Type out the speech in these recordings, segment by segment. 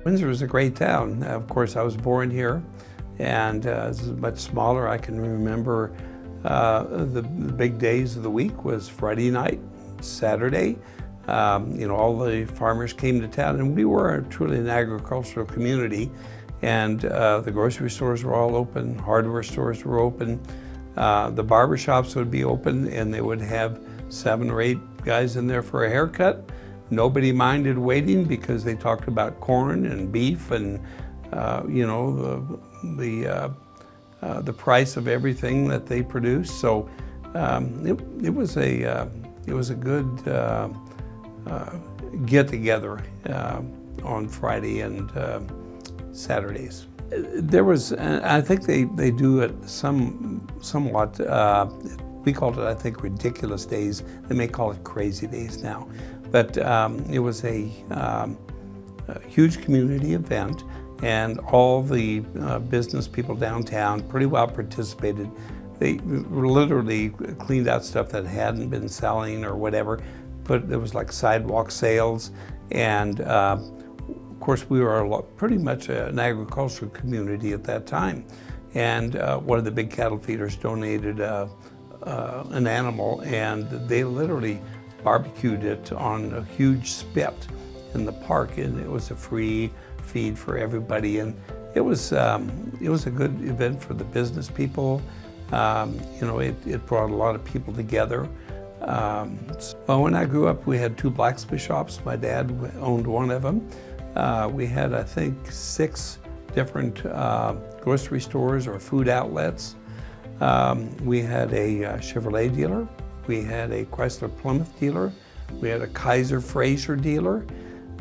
Windsor is a great town. Of course, I was born here, and this is much smaller. I can remember the big days of the week was Friday night, Saturday. All the farmers came to town, and we were truly an agricultural community. And the grocery stores were all open, hardware stores were open, the barber shops would be open, and they would have 7 or 8 guys in there for a haircut. Nobody minded waiting because they talked about corn and beef and the price of everything that they produced. So it was a good get together on Friday and Saturdays. There was, I think they do it somewhat. We called it, I think, ridiculous days. They may call it crazy days now. But it was a huge community event, and all the business people downtown pretty well participated. They literally cleaned out stuff that hadn't been selling or whatever. There was like sidewalk sales, and of course we were pretty much an agricultural community at that time. And one of the big cattle feeders donated an animal, and they literally barbecued it on a huge spit in the park, and it was a free feed for everybody. And it was a good event for the business people. It brought a lot of people together. Well, when I grew up, we had 2 blacksmith shops. My dad owned one of them. We had, I think, 6 different grocery stores or food outlets. We had a Chevrolet dealer. We had a Chrysler Plymouth dealer. We had a Kaiser Fraser dealer.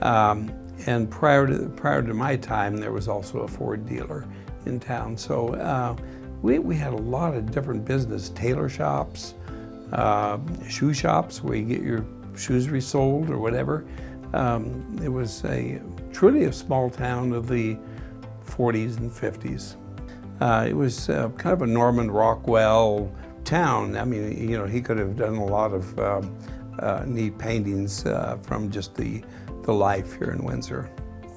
And prior to my time, there was also a Ford dealer in town. So we had a lot of different business, tailor shops, shoe shops where you get your shoes resold or whatever. It was truly a small town of the 40s and 50s. It was kind of a Norman Rockwell town. I mean, he could have done a lot of neat paintings from just the life here in Windsor.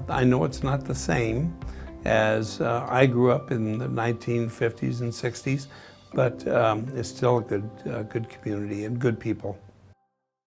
I know it's not the same as I grew up in the 1950s and 60s, but it's still a good community and good people.